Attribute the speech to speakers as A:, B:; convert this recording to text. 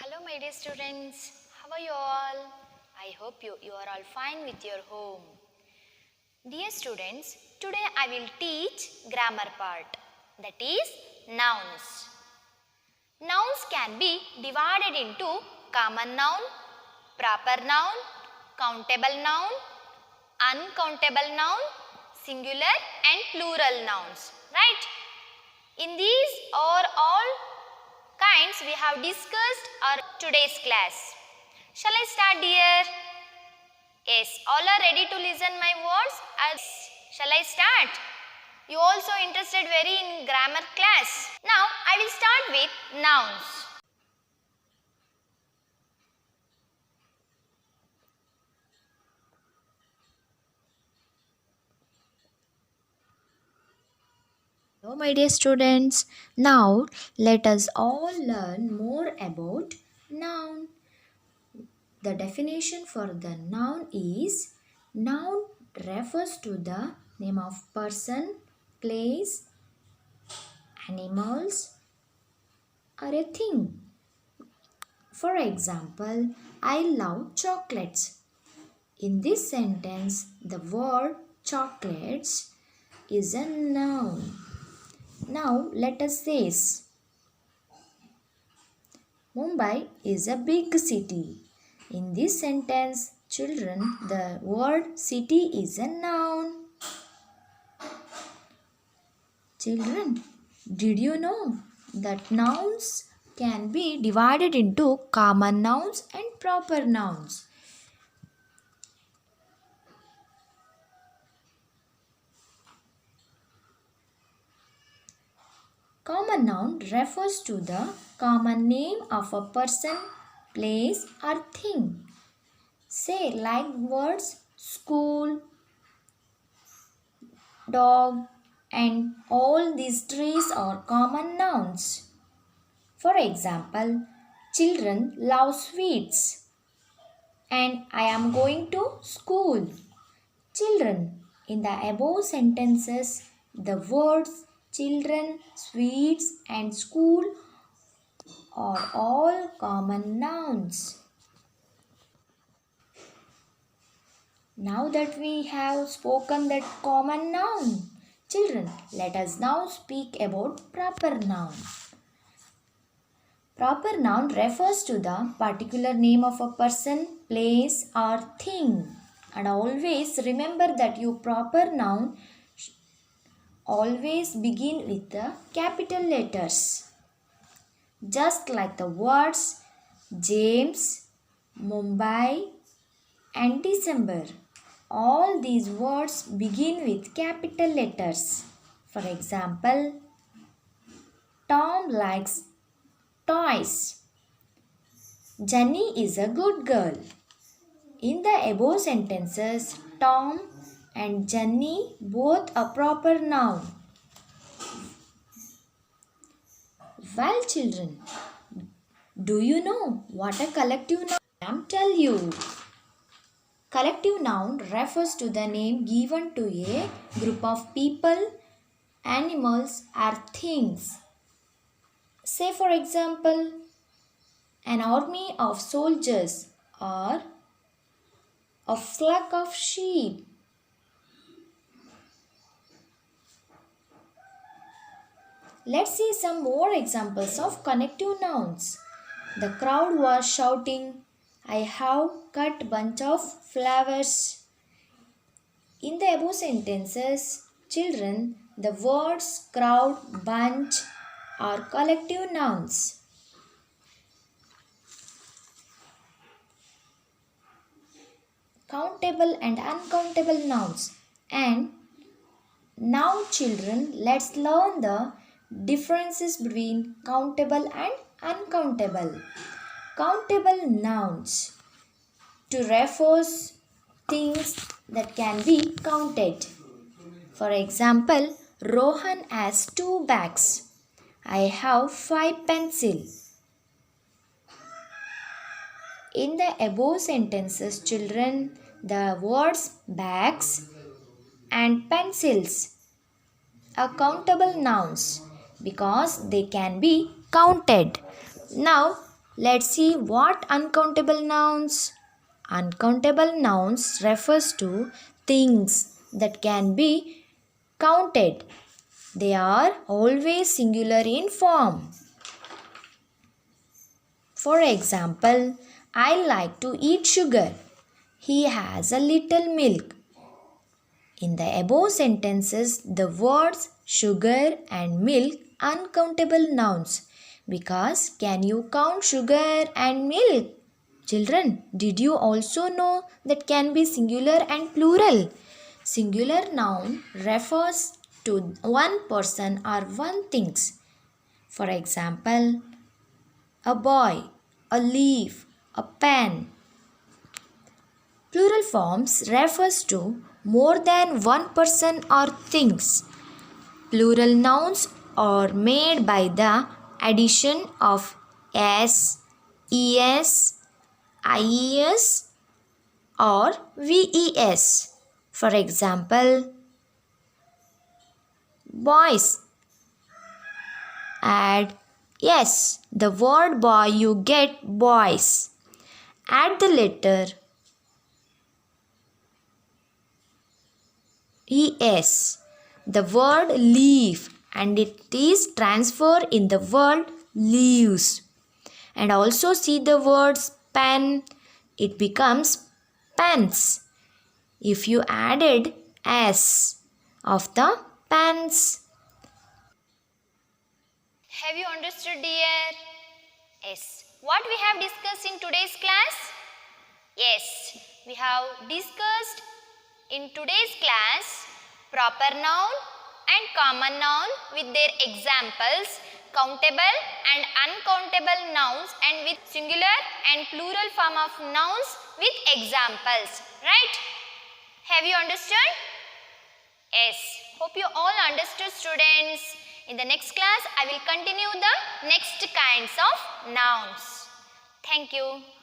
A: Hello my dear students, how are you all? I hope you are all fine with your home. Dear students, today I will teach grammar part, that is nouns. Nouns can be divided into common noun, proper noun, countable noun, uncountable noun, singular and plural nouns, right? In these or all kinds we have discussed our today's class. Shall I start, dear? Yes, all are ready to listen my words. Shall I start? You also interested very in grammar class. Now I will start with nouns. Hello my dear students. Now let us all learn more about noun. The definition for the noun is noun refers to the name of person, place, animals, or a thing. For example, I love chocolates. In this sentence, the word chocolates is a noun. Now let us say Mumbai is a big city. In this sentence, children, the word city is a noun. Children, did you know that nouns can be divided into common nouns and proper nouns? Common noun refers to the common name of a person, place, or thing. Say like words school, dog, and all these trees are common nouns. For example, children love sweets and I am going to school. Children. In the above sentences, the words children, sweets, and school are all common nouns. Now that we have spoken that common noun, children, let us now speak about proper noun. Proper noun refers to the particular name of a person, place, or thing. And always remember that your proper noun always begin with the capital letters. Just like the words James, Mumbai, and December. All these words begin with capital letters. For example, Tom likes toys. Jenny is a good girl. In the above sentences, Tom and Jenny both are proper noun. Well, children, do you know what a collective noun is? I tell you. Collective noun refers to the name given to a group of people, animals, or things. Say, for example, an army of soldiers or a flock of sheep. Let's see some more examples of connective nouns. The crowd was shouting, I have cut bunch of flowers. In the above sentences, children, the words crowd, bunch are collective nouns. Countable and uncountable nouns. And now children, let's learn the differences between countable and uncountable. Countable nouns to refers things that can be counted. For example, Rohan has 2 bags. I have 5 pencils. In the above sentences, children, the words bags and pencils are countable nouns because they can be counted. Now, Let's see what uncountable nouns. Uncountable nouns refers to things that can be counted. They are always singular in form. For example, I like to eat sugar. He has a little milk. In the above sentences, the words sugar and milk uncountable nouns. Because can you count sugar and milk? Children, did you also know that can be singular and plural? Singular noun refers to one person or one things. For example, a boy, a leaf, a pen. Plural forms refers to more than one person or things. Plural nouns are made by the addition of s, es, ies or ves. For example, boys. Add yes, the word boy you get boys. Add the letter es, the word leaf, and it is transferred in the word leaves. And also see the words pen, it becomes pens. If you added s of the pens. Have you understood, dear? Yes. What we have discussed in today's class? Yes, we have discussed in today's class proper noun and common noun with their examples, countable and uncountable nouns, and with singular and plural form of nouns with examples. Right? Have you understood? Yes. Hope you all understood, students. In the next class, I will continue the next kinds of nouns. Thank you.